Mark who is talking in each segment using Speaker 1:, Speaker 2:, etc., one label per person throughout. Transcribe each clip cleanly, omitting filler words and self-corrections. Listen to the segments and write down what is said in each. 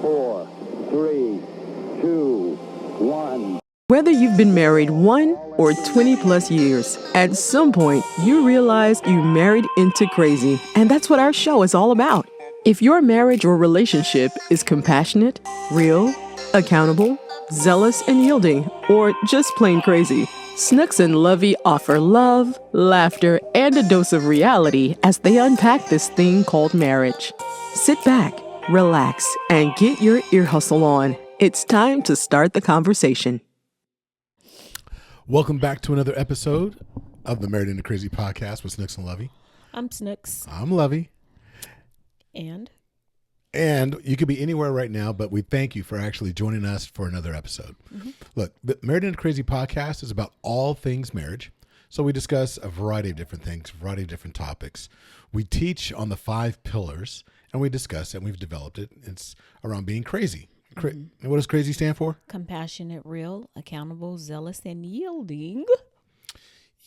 Speaker 1: 4, 3, 2, 1.
Speaker 2: Whether you've been married 1 or 20 plus years, at some point you realize you married into crazy. And that's what our show is all about. If your marriage or relationship is compassionate, real, accountable, zealous and yielding, or just plain crazy, Snooks and Lovey offer love, laughter, and a dose of reality as they unpack this thing called marriage. Sit back, relax, and get your ear hustle on. It's time to start the conversation.
Speaker 3: Welcome back to another episode of the Married into Crazy podcast with Snooks and Lovey.
Speaker 4: I'm Snooks.
Speaker 3: I'm Lovey.
Speaker 4: And
Speaker 3: you could be anywhere right now, but we thank you for actually joining us for another episode. Mm-hmm. Look, the Married into Crazy podcast is about all things marriage. So we discuss a variety of different things, a variety of different topics. We teach on the 5 pillars, and we discuss it, and we've developed it. It's around being crazy. And what does crazy stand for?
Speaker 4: Compassionate, real, accountable, zealous, and yielding.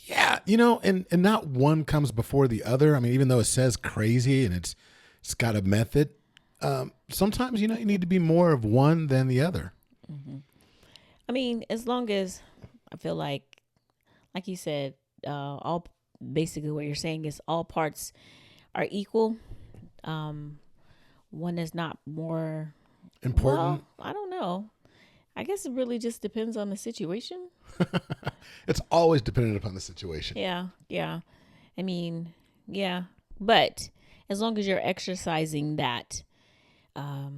Speaker 3: Yeah, and not one comes before the other. I mean, even though it says crazy and it's got a method, sometimes, you need to be more of one than the other.
Speaker 4: Mm-hmm. I mean, as long as I feel like you said, all basically what you're saying is all parts are equal. One is not more
Speaker 3: important.
Speaker 4: Well, I don't know. I guess it really just depends on the situation.
Speaker 3: It's always dependent upon the situation.
Speaker 4: Yeah. I mean, yeah. But as long as you're exercising that, how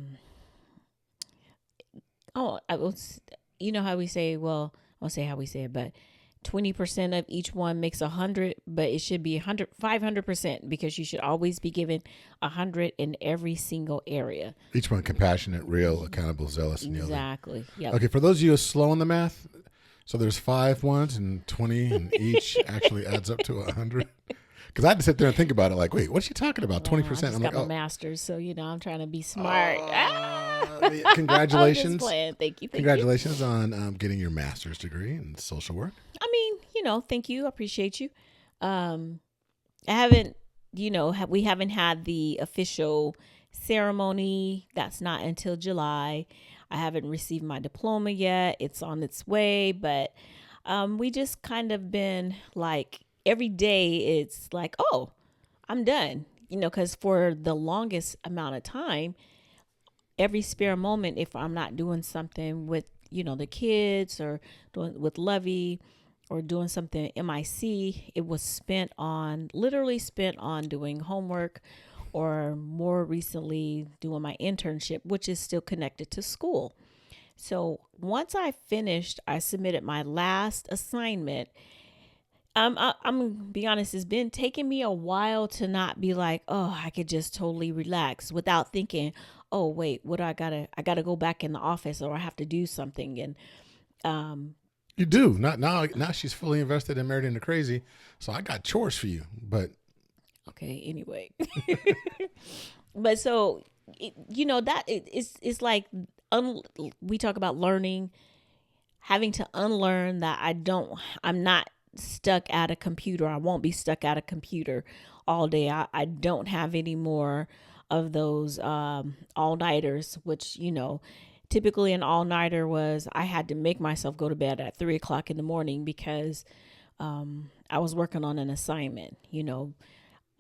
Speaker 4: we say, well, I'll say how we say it, but 20% of each one makes 100, but it should be 500% because you should always be given 100 in every single area.
Speaker 3: Each one compassionate, real, accountable, zealous, and yielding. Exactly.
Speaker 4: Yep.
Speaker 3: Okay, for those of you who are slow on the math, so there's 5 ones and 20, and each actually adds up to 100. Because I had to sit there and think about it, like, wait, what's she talking about? 20%.
Speaker 4: I just got my master's, so I'm trying to be smart.
Speaker 3: Congratulations!
Speaker 4: Thank you.
Speaker 3: Congratulations on getting your master's degree in social work.
Speaker 4: I mean, thank you. I appreciate you. I haven't, we haven't had the official ceremony. That's not until July. I haven't received my diploma yet. It's on its way, but we just kind of been like, every day it's like, oh, I'm done, because for the longest amount of time, every spare moment, if I'm not doing something with, the kids or doing with Lovey or doing something MIC, it was literally spent on doing homework or more recently doing my internship, which is still connected to school. So once I finished, I submitted my last assignment. I'm gonna be honest, it's been taking me a while to not be like, oh, I could just totally relax without thinking, oh, wait, I gotta go back in the office or I have to do something. And
Speaker 3: you do. Not now she's fully invested in Married into Crazy, so I got chores for you. But
Speaker 4: okay, anyway. But so it's like we talk about learning, having to unlearn that I'm not stuck at a computer. I won't be stuck at a computer all day. I don't have any more of those all-nighters, which, typically an all-nighter was I had to make myself go to bed at 3:00 in the morning because I was working on an assignment.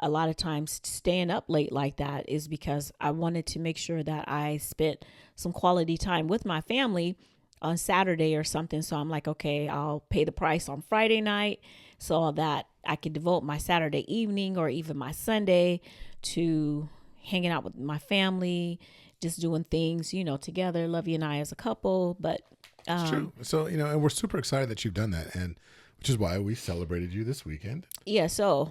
Speaker 4: A lot of times staying up late like that is because I wanted to make sure that I spent some quality time with my family on Saturday or something. So I'm like, okay, I'll pay the price on Friday night so that I could devote my Saturday evening or even my Sunday to hanging out with my family, just doing things, together, Lovey and I as a couple. But
Speaker 3: it's true. So, and we're super excited that you've done that, and which is why we celebrated you this weekend.
Speaker 4: Yeah. So,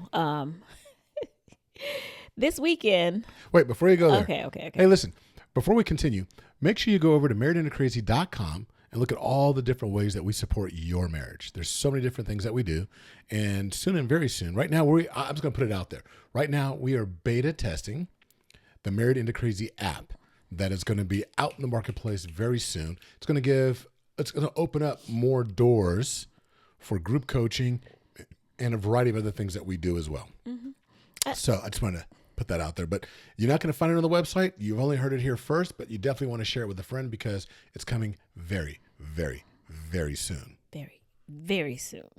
Speaker 4: this weekend.
Speaker 3: Wait, before you go there.
Speaker 4: Okay.
Speaker 3: Hey, listen, before we continue, make sure you go over to marriedintocrazy.com and look at all the different ways that we support your marriage. There's so many different things that we do. And soon and very soon, right now, I'm just going to put it out there. Right now, we are beta testing the Married into Crazy app that is going to be out in the marketplace very soon. It's going to open up more doors for group coaching and a variety of other things that we do as well. Mm-hmm. So I just want to put that out there. But you're not going to find it on the website. You've only heard it here first, but you definitely want to share it with a friend because it's coming very, very, very soon.
Speaker 4: Very, very soon.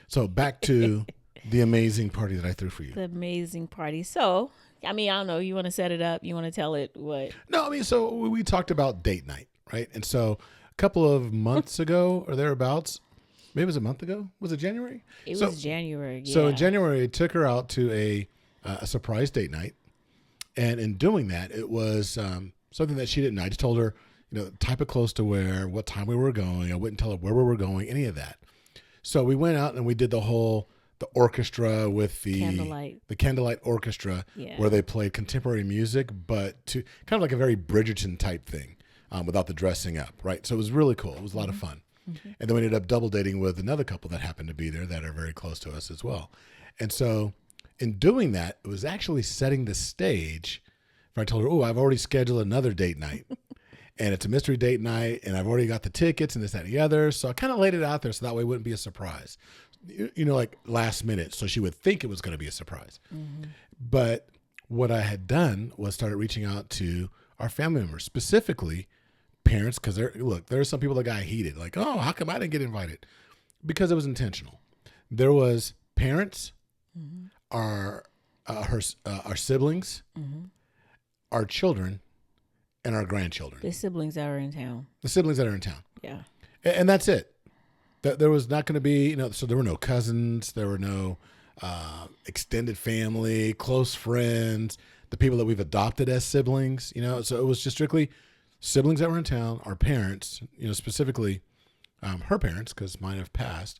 Speaker 3: So back to the amazing party that I threw for you.
Speaker 4: The amazing party. So, I mean, I don't know. You want to set it up? You want to tell it what?
Speaker 3: No, I mean, so we talked about date night, right? And so a couple of months ago or thereabouts, maybe it was a month ago. Was it January?
Speaker 4: It was January. Yeah.
Speaker 3: So in January, I took her out to a surprise date night. And in doing that, it was something that she didn't know. I just told her, the type of clothes to wear, what time we were going. I wouldn't tell her where we were going, any of that. So we went out and we did the orchestra with the candlelight orchestra, where they played contemporary music, but to kind of like a very Bridgerton type thing, without the dressing up, right? So it was really cool. It was a lot of fun. Mm-hmm. And then we ended up double dating with another couple that happened to be there that are very close to us as well. And so in doing that, it was actually setting the stage. I told her, I've already scheduled another date night. And it's a mystery date night, and I've already got the tickets and this, that, and the other. So I kind of laid it out there so that way it wouldn't be a surprise. Like last minute, so she would think it was going to be a surprise. Mm-hmm. But what I had done was started reaching out to our family members, specifically parents, because there are some people that got heated, like, oh, how come I didn't get invited? Because it was intentional. There was parents, mm-hmm. our siblings, mm-hmm. our children, and our grandchildren.
Speaker 4: The siblings that are in town.
Speaker 3: Yeah. And that's it. There was not going to be, so there were no cousins, there were no extended family, close friends, the people that we've adopted as siblings, so it was just strictly siblings that were in town, our parents, specifically her parents, because mine have passed,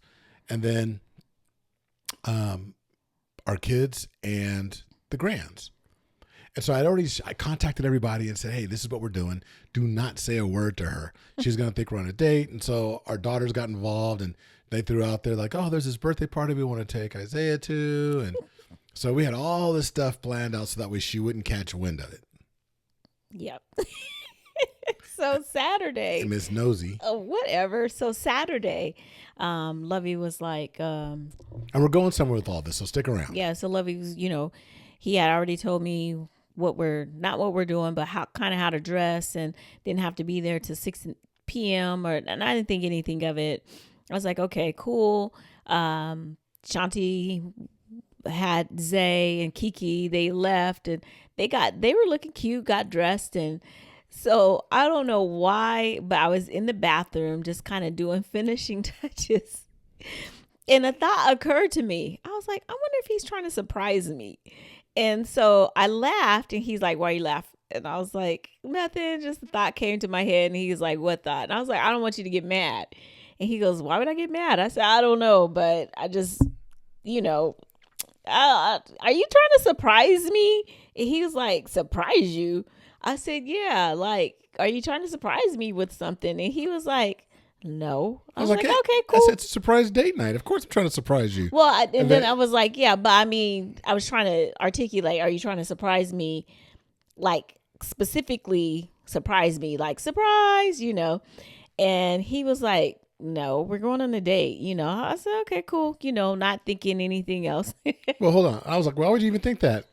Speaker 3: and then our kids and the grands. And so I contacted everybody and said, hey, this is what we're doing. Do not say a word to her. She's going to think we're on a date. And so our daughters got involved and they threw out there like, oh, there's this birthday party we want to take Isaiah to. And so we had all this stuff planned out so that way she wouldn't catch wind of it.
Speaker 4: Yep. So Saturday.
Speaker 3: And Miss Nosy.
Speaker 4: Whatever. So Saturday, Lovey was like.
Speaker 3: And we're going somewhere with all this, so stick around.
Speaker 4: Yeah. So Lovey was, he had already told me not what we're doing, but how to dress, and didn't have to be there till 6 p.m. And I didn't think anything of it. I was like, okay, cool. Shanti had Zay and Kiki, they left and they were looking cute, got dressed. And so I don't know why, but I was in the bathroom just kind of doing finishing touches. And a thought occurred to me. I was like, I wonder if he's trying to surprise me. And so I laughed and he's like, why you laugh? And I was like, nothing, just a thought came to my head. And he's like, what thought? And I was like, I don't want you to get mad. And he goes, why would I get mad? I said, I don't know, but I just, are you trying to surprise me? And he was like, surprise you? I said, yeah, like, are you trying to surprise me with something? And he was like, no. I was like,
Speaker 3: hey,
Speaker 4: okay, cool.
Speaker 3: I said it's a surprise date night. Of course I'm trying to surprise you.
Speaker 4: Well, and then I was like, yeah, but I mean, I was trying to articulate, are you trying to surprise me? Like, specifically surprise me, like, surprise, And he was like, no, we're going on a date, I said, okay, cool, not thinking anything else.
Speaker 3: Well, hold on. I was like, why would you even think that?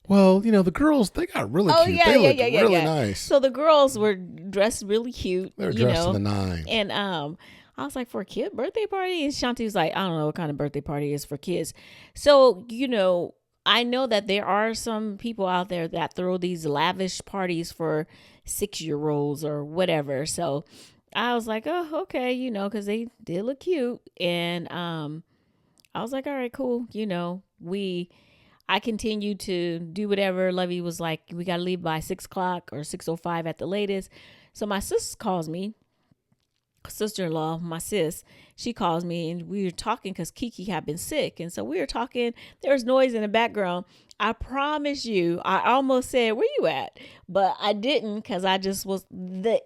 Speaker 3: Well, the girls, they got really cute.
Speaker 4: Yeah,
Speaker 3: they looked really
Speaker 4: yeah.
Speaker 3: nice.
Speaker 4: So the girls were dressed really cute.
Speaker 3: They were dressed in the nines.
Speaker 4: And I was like, for a kid birthday party? And Shanti was like, I don't know what kind of birthday party is for kids. So, I know that there are some people out there that throw these lavish parties for 6-year-olds or whatever. So I was like, oh, okay, because they did look cute. And I was like, all right, cool. I continued to do whatever. Lovey was like, we got to leave by 6 o'clock or 6:05 at the latest. So my sister calls me, sister-in-law, my sis, she calls me and we were talking because Kiki had been sick. And so we were talking, there was noise in the background. I promise you, I almost said, where you at? But I didn't, because I just was the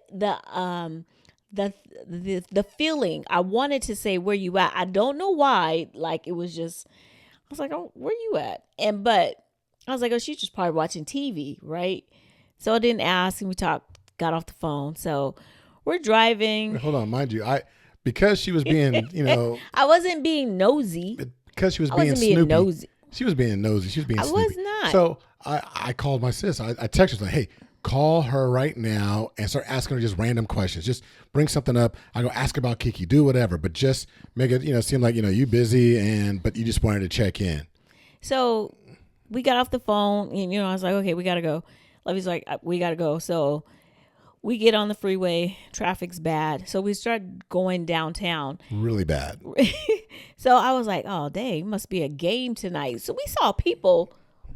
Speaker 4: feeling. I wanted to say, where you at? I don't know why. Like, it was just, I was like, oh, where you at? But I was like, oh, she's just probably watching TV, right? So I didn't ask, and we got off the phone. So we're driving.
Speaker 3: Wait, hold on, mind you, because she was being,
Speaker 4: I wasn't being nosy.
Speaker 3: Because she was being
Speaker 4: Snoopy.
Speaker 3: Nosy. She was being nosy. She was being Snoopy.
Speaker 4: I was not.
Speaker 3: So I called my sis. I texted her like, hey, call her right now and start asking her just random questions. Just bring something up. I go ask about Kiki, do whatever, but just make it, seem like, you busy but you just wanted to check in.
Speaker 4: So we got off the phone and, I was like, okay, we got to go. Lovey's like, we got to go. So we get on the freeway. Traffic's bad. So we start going downtown.
Speaker 3: Really bad.
Speaker 4: So I was like, oh, dang, must be a game tonight. So we saw people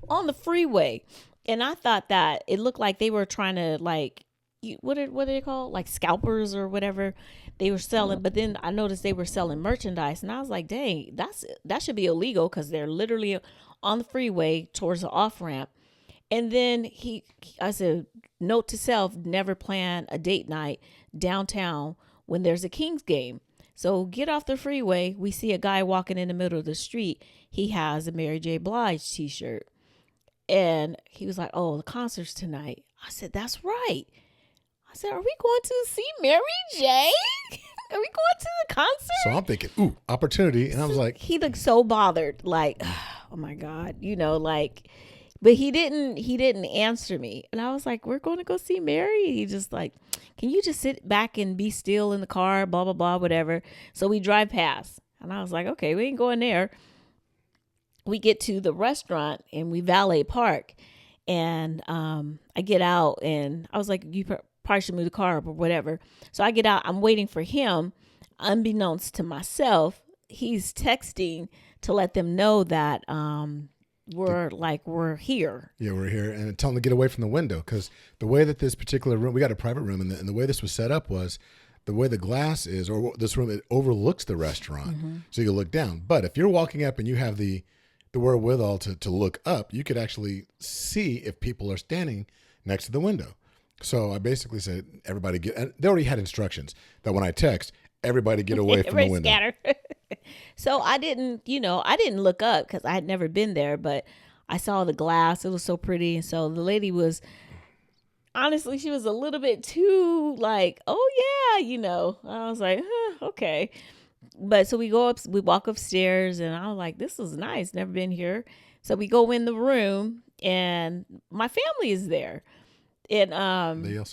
Speaker 4: on the freeway. And I thought that it looked like they were trying to what are they called? Like scalpers or whatever they were selling. But then I noticed they were selling merchandise. And I was like, dang, that should be illegal because they're literally on the freeway towards the off-ramp. And then I said, note to self, never plan a date night downtown when there's a Kings game. So get off the freeway. We see a guy walking in the middle of the street. He has a Mary J. Blige t-shirt. And he was like, oh, the concert's tonight. I said, that's right. I said, are we going to see Mary J? Are we going to the concert?
Speaker 3: So I'm thinking, ooh, opportunity. And I was like,
Speaker 4: he looked so bothered. Like, oh my God, but he didn't answer me. And I was like, we're going to go see Mary. He just like, can you just sit back and be still in the car, blah, blah, blah, whatever. So we drive past. And I was like, okay, we ain't going there. We get to the restaurant and we valet park. And I get out and I was like, you probably should move the car up or whatever. So I get out. I'm waiting for him. Unbeknownst to myself, he's texting to let them know that we're here. Yeah,
Speaker 3: we're here, and tell them to get away from the window because the way that this particular room, we got a private room, and the way this was set up was the way the glass is, or this room, it overlooks the restaurant, so you can look down. But if you're walking up and you have the wherewithal to look up, you could actually see if people are standing next to the window. So I basically said, everybody get, and they already had instructions that when I text, everybody get away from the window.
Speaker 4: Scatter. So I didn't look up because I had never been there, but I saw the glass. It was so pretty. And so the lady was, honestly, she was a little bit too like, oh yeah, I was like, okay. But so we walk upstairs and I was like, this is nice. Never been here. So we go in the room and my family is there. And
Speaker 3: they yell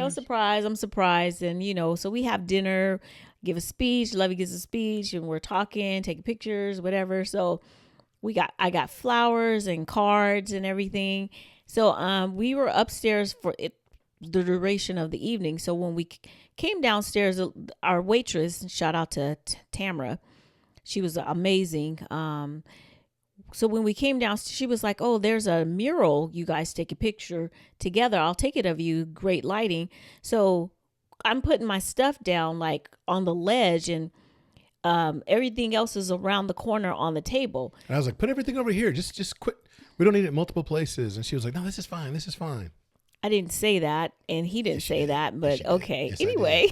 Speaker 4: surprise. I'm surprised. And so we have dinner, give a speech. Lovey gives a speech and we're talking, taking pictures, whatever. So I got flowers and cards and everything. So we were upstairs for the duration of the evening. So when we came downstairs, our waitress, shout out to Tamara, she was amazing. So when we came down, she was like, oh, there's a mural. You guys take a picture together. I'll take it of you. Great lighting. So I'm putting my stuff down like on the ledge and everything else is around the corner on the table.
Speaker 3: And I was like, put everything over here. Just quit. We don't need it in multiple places. And she was like, no, this is fine. This is fine.
Speaker 4: I didn't say that. And he didn't say that. But okay.
Speaker 3: Yes,
Speaker 4: anyway.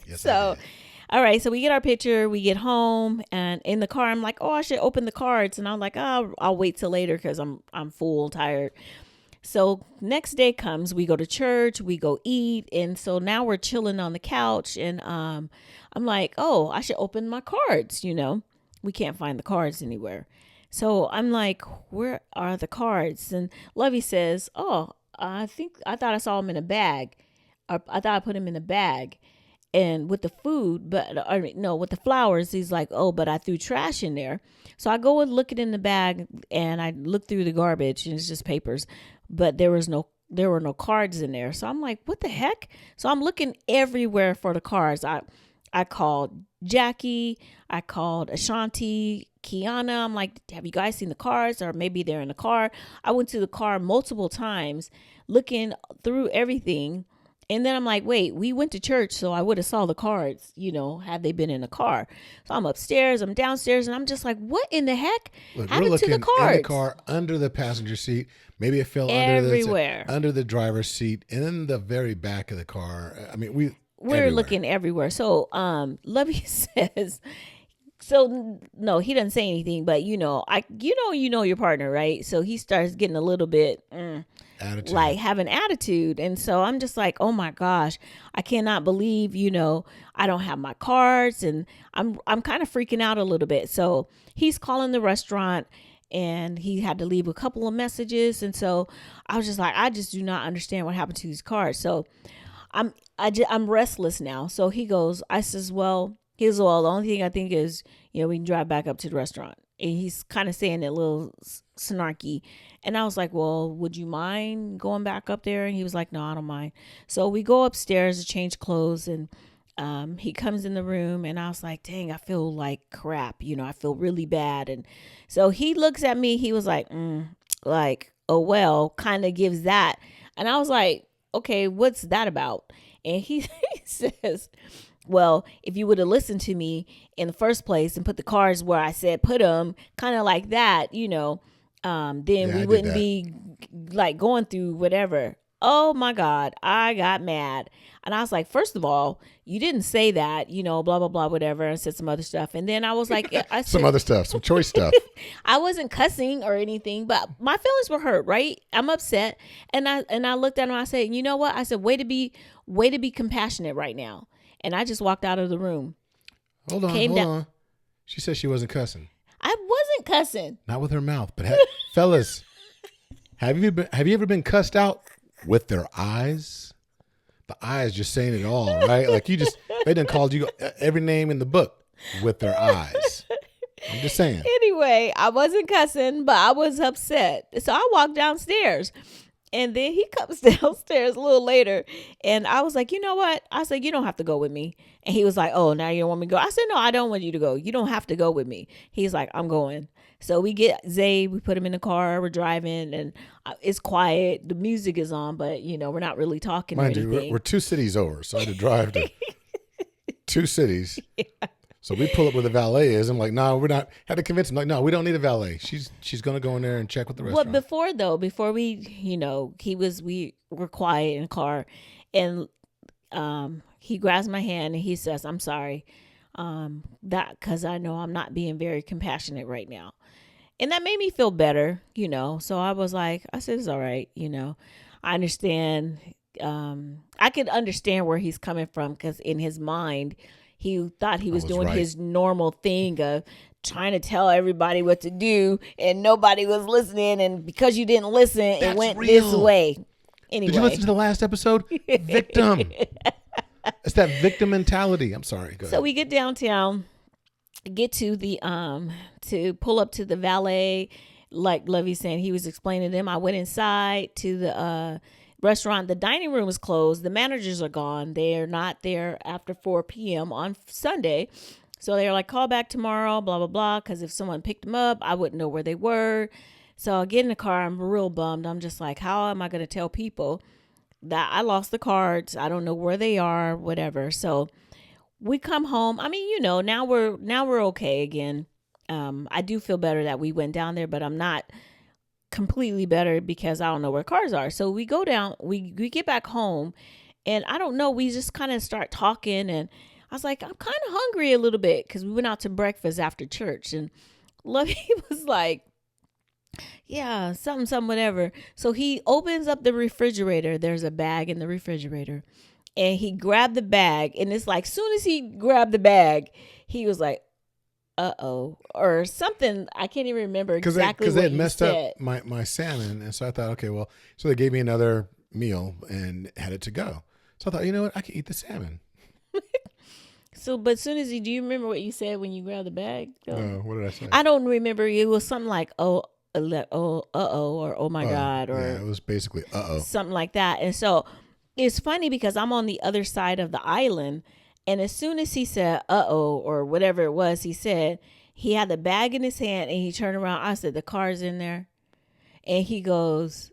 Speaker 3: Yes,
Speaker 4: so. All right, so we get our picture, we get home, and in the car, I'm like, oh, I should open the cards. And I'm like, oh, I'll wait till later because I'm full, tired. So next day comes, we go to church, we go eat. And so now we're chilling on the couch. And I'm like, oh, I should open my cards, We can't find the cards anywhere. So I'm like, where are the cards? And Lovey says, oh, I thought I saw them in a bag. I thought I put them in a bag. And with the food, with the flowers, he's like, oh, but I threw trash in there. So I go and look it in the bag and I look through the garbage and it's just papers, but there were no cards in there. So I'm like, what the heck? So I'm looking everywhere for the cards. I called Jackie. I called Ashanti, Kiana. I'm like, have you guys seen the cards? Or maybe they're in the car. I went to the car multiple times looking through everything. And then I'm like, wait, we went to church, so I would have saw the cards, had they been in the car. So I'm upstairs, I'm downstairs, and I'm just like, what in the heck happened to the cards?
Speaker 3: In the car, under the passenger seat. Maybe it fell
Speaker 4: everywhere.
Speaker 3: under the driver's seat, and in the very back of the car. I mean,
Speaker 4: we're looking everywhere. So Lovey says, so no, he doesn't say anything, but you know your partner, right? So he starts getting a little bit
Speaker 3: attitude.
Speaker 4: Like having attitude. And so I'm just like, oh my gosh, I cannot believe, I don't have my cards, and I'm kind of freaking out a little bit. So he's calling the restaurant and he had to leave a couple of messages. And so I was just like, I just do not understand what happened to these cards. So I'm restless now. So I says, well, the only thing I think is, we can drive back up to the restaurant. And he's kind of saying it a little snarky. And I was like, well, would you mind going back up there? And he was like, no, I don't mind. So we go upstairs to change clothes, and he comes in the room, and I was like, dang, I feel like crap. I feel really bad. And so he looks at me. He was like, oh, well, kind of gives that. And I was like, okay, what's that about? And he says, well, if you would have listened to me in the first place and put the cards where I said put them, kind of like that, then we wouldn't be like going through whatever. Oh my God, I got mad. And I was like, first of all, you didn't say that, blah, blah, blah, whatever, and said some other stuff. And then I was like,
Speaker 3: some other stuff, some choice stuff.
Speaker 4: I wasn't cussing or anything, but my feelings were hurt, right? I'm upset. And I looked at him, I said, you know what? I said, way to be compassionate right now. And I just walked out of the room.
Speaker 3: Hold on. She said she wasn't cussing.
Speaker 4: I wasn't cussing.
Speaker 3: Not with her mouth, but fellas, have you ever been cussed out with their eyes? The eyes just saying it all, right? Like they done called you every name in the book with their eyes. I'm just saying.
Speaker 4: Anyway, I wasn't cussing, but I was upset. So I walked downstairs. And then he comes downstairs a little later, and I was like, you know what? I said, you don't have to go with me. And he was like, oh, now you don't want me to go? I said, no, I don't want you to go. You don't have to go with me. He's like, I'm going. So we get Zay, we put him in the car, we're driving, and it's quiet. The music is on, but, we're not really talking or anything.
Speaker 3: Mind you, we're 2 cities over, so I had to drive to 2 cities. Yeah. So we pull up where the valet is. I'm like, no, we're not. Had to convince him, like, no, we don't need a valet. She's going to go in there and check with the restaurant.
Speaker 4: Well, before we, we were quiet in the car, and he grabs my hand and he says, I'm sorry, because I know I'm not being very compassionate right now. And that made me feel better, So I was like, I said, it's all right, I understand. I could understand where he's coming from, because in his mind, he thought he was doing his normal thing of trying to tell everybody what to do, and nobody was listening. And because you didn't listen, it went this way. Anyway.
Speaker 3: Did you listen to the last episode? Victim. It's that victim mentality. I'm sorry. Go ahead.
Speaker 4: So we get downtown, get to the to pull up to the valet, like Lovey saying, he was explaining to them. I went inside to the restaurant. The dining room is closed. The managers are gone. They're not there after 4 p.m. on Sunday. So they're like, call back tomorrow, blah, blah, blah. Because if someone picked them up, I wouldn't know where they were. So I get in the car. I'm real bummed. I'm just like, how am I going to tell people that I lost the cards? I don't know where they are, whatever. So we come home. I mean, now we're okay again. I do feel better that we went down there, but I'm not completely better because I don't know where cars are. So we go down, we get back home, and I don't know, we just kind of start talking, and I was like, I'm kind of hungry a little bit, because we went out to breakfast after church, and Lovey was like, yeah, something, whatever. So he opens up the refrigerator. There's a bag in the refrigerator, and he grabbed the bag, and it's like, soon as he grabbed the bag, he was like, uh-oh, or something. I can't even remember exactly what he said. Because they had messed up
Speaker 3: my salmon, and so I thought, okay, well, so they gave me another meal and had it to go. So I thought, you know what, I can eat the salmon.
Speaker 4: So, but as soon as do you remember what you said when you grabbed the bag?
Speaker 3: No, what did I say?
Speaker 4: I don't remember. It was something like, or oh my God, or
Speaker 3: yeah, it was basically
Speaker 4: something like that. And so it's funny because I'm on the other side of the island. And as soon as he said, or whatever it was, he said, he had the bag in his hand, and he turned around. I said, the car's in there. And he goes,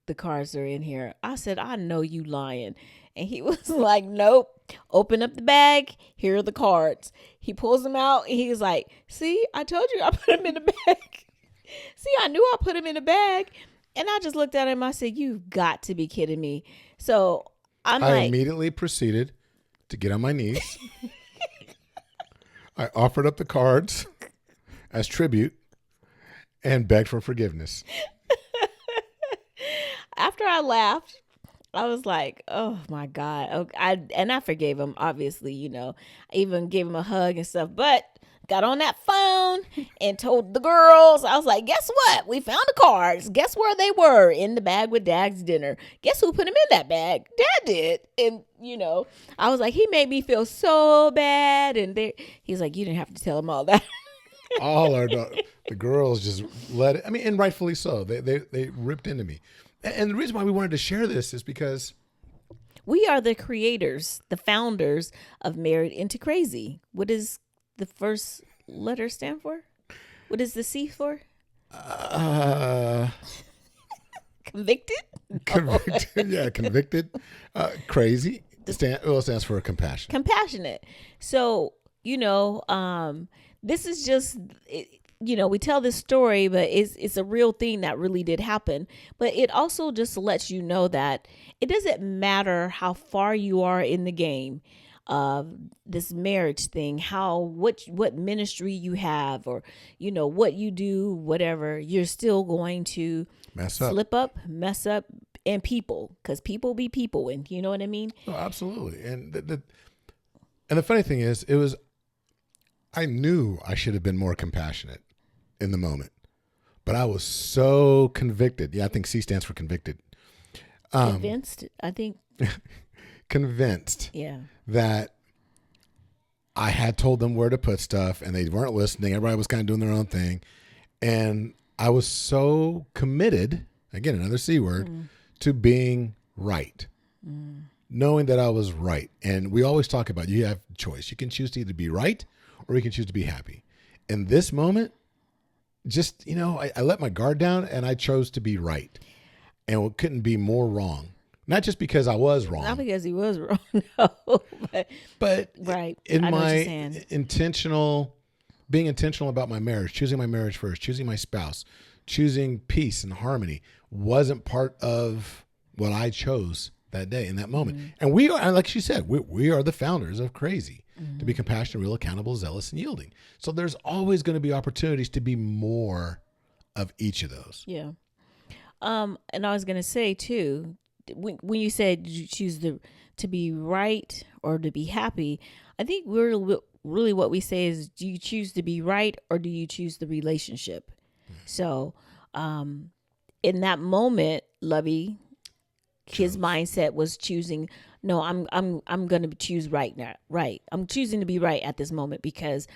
Speaker 4: the cards are in here. I said, I know you lying. And he was like, nope. Open up the bag. Here are the cards. He pulls them out, and he's like, see, I told you I put them in the bag. See, I knew I put them in the bag. And I just looked at him. I said, you've got to be kidding me. So I
Speaker 3: immediately proceeded to get on my knees. I offered up the cards as tribute and begged for forgiveness.
Speaker 4: After I laughed, I was like, oh my God. I forgave him, obviously, I even gave him a hug and stuff. But got on that phone and told the girls, I was like, guess what? We found the cards. Guess where they were? In the bag with Dad's dinner. Guess who put them in that bag? Dad did. And, I was like, he made me feel so bad. And he's like, you didn't have to tell him all that.
Speaker 3: All the girls just let it. I mean, and rightfully so. They ripped into me. And the reason why we wanted to share this is because
Speaker 4: we are the creators, the founders of Married into Crazy. What does the first letter stand for? What is the C for? Convicted?
Speaker 3: Convicted. Yeah, convicted. Crazy. It stands for compassion.
Speaker 4: Compassionate. So, this is just, we tell this story, but it's a real thing that really did happen. But it also just lets you know that it doesn't matter how far you are in the game of this marriage thing, what ministry you have, or, what you do, whatever, you're still going to slip up, mess up, and because people be people, and you know what I mean?
Speaker 3: Oh, absolutely. And the funny thing is, I knew I should have been more compassionate in the moment, but I was so convicted. Yeah, I think C stands for convicted.
Speaker 4: Convinced, I think.
Speaker 3: Convinced.
Speaker 4: Yeah.
Speaker 3: That I had told them where to put stuff and they weren't listening. Everybody was kind of doing their own thing. And I was so committed, again, another C word, to being right. Knowing that I was right. And we always talk about, you have choice. You can choose to either be right or you can choose to be happy. In this moment, just, I let my guard down and I chose to be right. And it couldn't be more wrong. Not just because I was wrong.
Speaker 4: Not because he was wrong, no.
Speaker 3: But
Speaker 4: right.
Speaker 3: In my being intentional about my marriage, choosing my marriage first, choosing my spouse, choosing peace and harmony wasn't part of what I chose that day in that moment. And we are, like she said, we are the founders of C.R.A.Z.Y. To be compassionate, real, accountable, zealous, and yielding. So there's always going to be opportunities to be more of each of those.
Speaker 4: Yeah. And I was going to say too, when you said you choose to be right or to be happy, I think really what we say is, do you choose to be right or do you choose the relationship? So, in that moment, Lovey, his mindset was choosing, no, I'm going to choose right now. Right. I'm choosing to be right at this moment because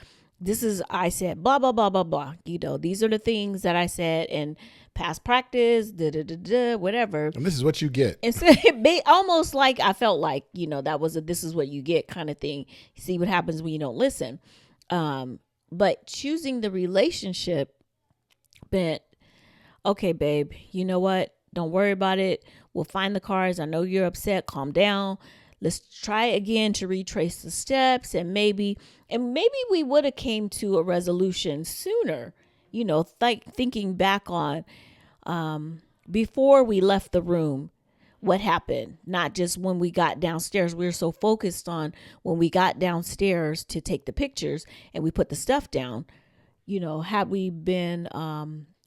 Speaker 4: I said, blah, blah, blah, blah, blah. These are the things that I said in past practice, whatever.
Speaker 3: And this is what you get.
Speaker 4: And so it almost like I felt like, that was this is what you get kind of thing. See what happens when you don't listen. But choosing the relationship meant, okay, babe, you know what? Don't worry about it. We'll find the cards. I know you're upset. Calm down. Let's try again to retrace the steps, and maybe we would have came to a resolution sooner. Thinking back on before we left the room, what happened? Not just when we got downstairs. We were so focused on when we got downstairs to take the pictures and we put the stuff down. Had we been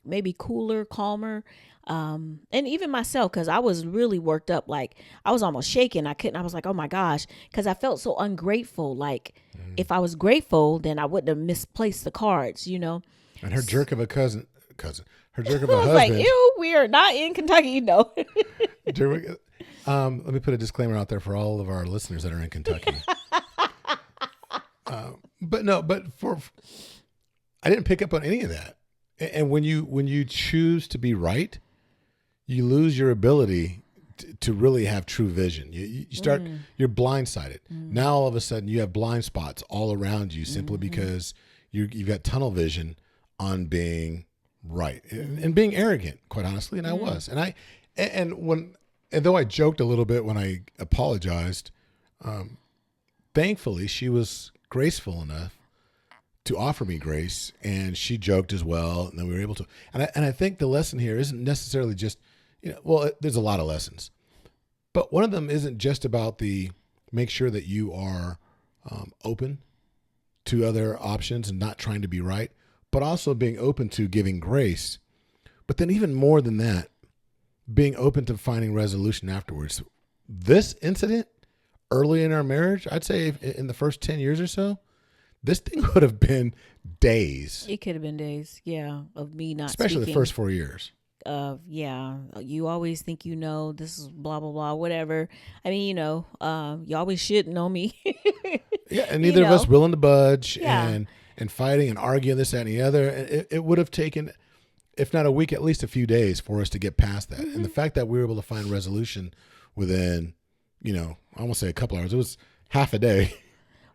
Speaker 4: maybe cooler, calmer. And even myself, because I was really worked up, like I was almost shaking. I was like, oh my gosh, because I felt so ungrateful. Like if I was grateful, then I wouldn't have misplaced the cards, And
Speaker 3: her jerk of a cousin, her jerk of a husband.
Speaker 4: Like, ew, we are not in Kentucky,
Speaker 3: Let me put a disclaimer out there for all of our listeners that are in Kentucky. But I didn't pick up on any of that. And when you choose to be right, you lose your ability to really have true vision. You start, you're blindsided. Now all of a sudden you have blind spots all around you simply because you've got tunnel vision on being right and being arrogant, quite honestly. And I was, and though I joked a little bit when I apologized, thankfully she was graceful enough to offer me grace, and she joked as well, and then we were able to. And I think the lesson here isn't necessarily just, there's a lot of lessons, but one of them isn't just about make sure that you are open to other options and not trying to be right, but also being open to giving grace. But then even more than that, being open to finding resolution afterwards. This incident early in our marriage, I'd say in the first 10 years or so, this thing would have been days,
Speaker 4: It could have been days, yeah, of me not
Speaker 3: especially
Speaker 4: speaking.
Speaker 3: the first 4 years.
Speaker 4: Yeah, you always think you know, this is blah, blah, blah, whatever. I mean, you always should know me.
Speaker 3: Yeah, and neither of us willing to budge
Speaker 4: Yeah.
Speaker 3: and fighting and arguing this, that, and the other. And it would have taken, if not a week, at least a few days for us to get past that. And the fact that we were able to find resolution within, I won't say a couple hours, it was half a day.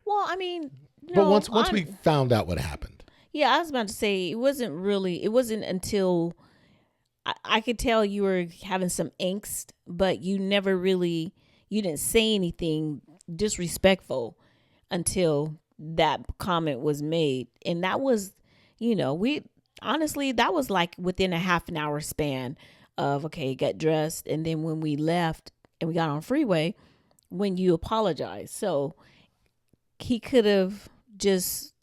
Speaker 4: Well, I mean,
Speaker 3: But once we found out what happened.
Speaker 4: Yeah, I was about to say, it wasn't until I could tell you were having some angst, but you didn't say anything disrespectful until that comment was made. And that was, that was like within a half an hour span of, okay, get dressed. And then when we left and we got on freeway, when you apologized. So he could have just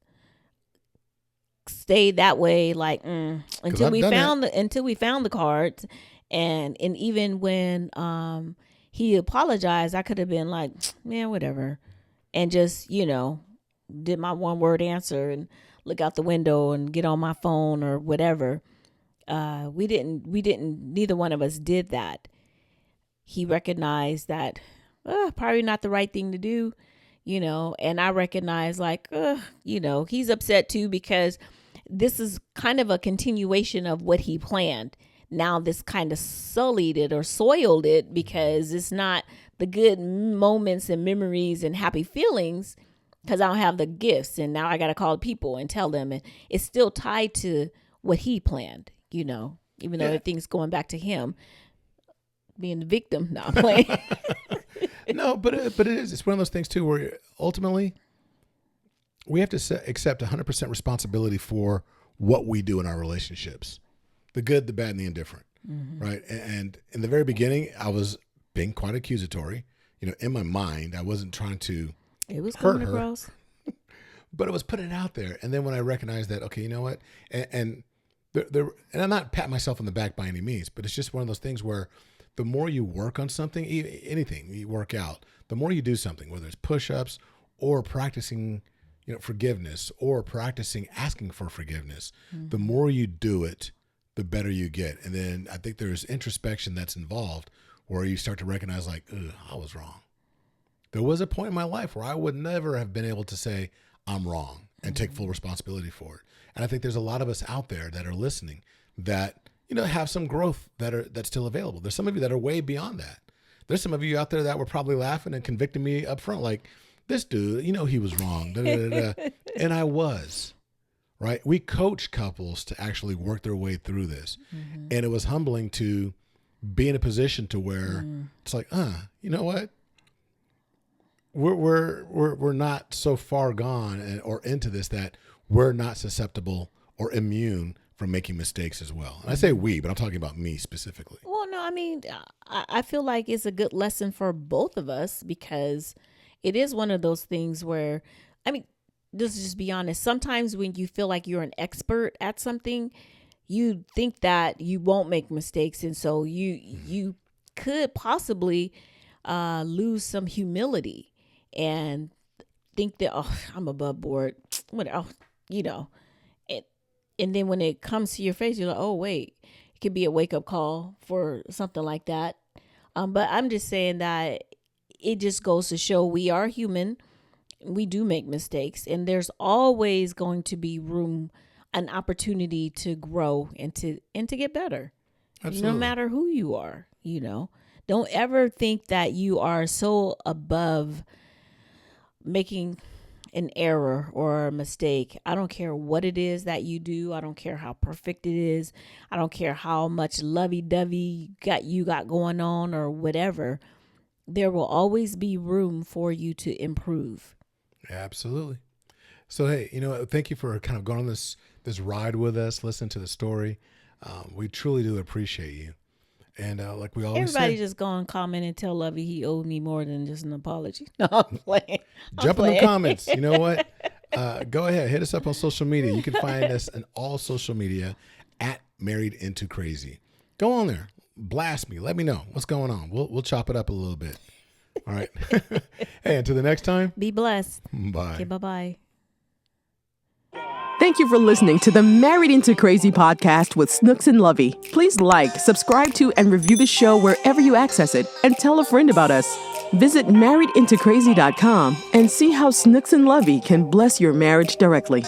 Speaker 4: stayed that way, like until we found the cards, and even when he apologized, I could have been like, man, whatever, and just did my one word answer and look out the window and get on my phone or whatever. We didn't. Neither one of us did that. He recognized that probably not the right thing to do. And I recognize like, he's upset too, because this is kind of a continuation of what he planned. Now this kind of sullied it or soiled it, because it's not the good moments and memories and happy feelings, because I don't have the gifts. And now I got to call people and tell them. And it's still tied to what he planned, even though everything's going back to him being the victim. Not playing.
Speaker 3: No, but it is. It's one of those things too, where ultimately we have to accept 100% responsibility for what we do in our relationships, the good, the bad, and the indifferent, right? And in the very beginning, I was being quite accusatory. In my mind, I wasn't trying to
Speaker 4: It was
Speaker 3: hurt
Speaker 4: coming
Speaker 3: her,
Speaker 4: across.
Speaker 3: but it was putting it out there. And then when I recognized that, okay, you know what, and I'm not patting myself on the back by any means, but it's just one of those things where the more you work on something, anything you work out, the more you do something, whether it's push-ups or practicing, forgiveness, or practicing asking for forgiveness, the more you do it, the better you get. And then I think there's introspection that's involved, where you start to recognize like, I was wrong. There was a point in my life where I would never have been able to say I'm wrong and take full responsibility for it. And I think there's a lot of us out there that are listening that have some growth that's still available. There's some of you that are way beyond that. There's some of you out there that were probably laughing and convicting me up front, like, this dude, he was wrong. Da, da, da, da. And I was, right? We coach couples to actually work their way through this. And it was humbling to be in a position to where it's like, you know what? We're not so far gone or into this that we're not susceptible or immune from making mistakes as well. And I say we, but I'm talking about me specifically.
Speaker 4: Well, no, I mean, I feel like it's a good lesson for both of us, because it is one of those things where, I mean, let's just be honest. Sometimes when you feel like you're an expert at something, you think that you won't make mistakes. And so you could possibly lose some humility and think that, I'm above board. And then when it comes to your face, you're like, oh, wait, it could be a wake up call for something like that. But I'm just saying that it just goes to show we are human. We do make mistakes, and there's always going to be an opportunity to grow and to get better. Absolutely. No matter who you are, don't ever think that you are so above making an error or a mistake. I don't care what it is that you do. I don't care how perfect it is. I don't care how much lovey-dovey you got going on or whatever. There will always be room for you to improve.
Speaker 3: Absolutely. So, hey, thank you for kind of going on this ride with us, listen to the story. We truly do appreciate you. And like we always
Speaker 4: Everybody
Speaker 3: say,
Speaker 4: just go and comment and tell Lovey he owed me more than just an apology. No, I'm playing.
Speaker 3: Jump in the comments. You know what? Go ahead. Hit us up on social media. You can find us on all social media at Married Into Crazy. Go on there. Blast me. Let me know what's going on. We'll chop it up a little bit. All right. Hey, until the next time.
Speaker 4: Be blessed.
Speaker 3: Bye.
Speaker 4: Okay, bye-bye.
Speaker 2: Thank you for listening to the Married Into Crazy podcast with Snooks and Lovey. Please like, subscribe to, and review the show wherever you access it, and tell a friend about us. Visit marriedintocrazy.com and see how Snooks and Lovey can bless your marriage directly.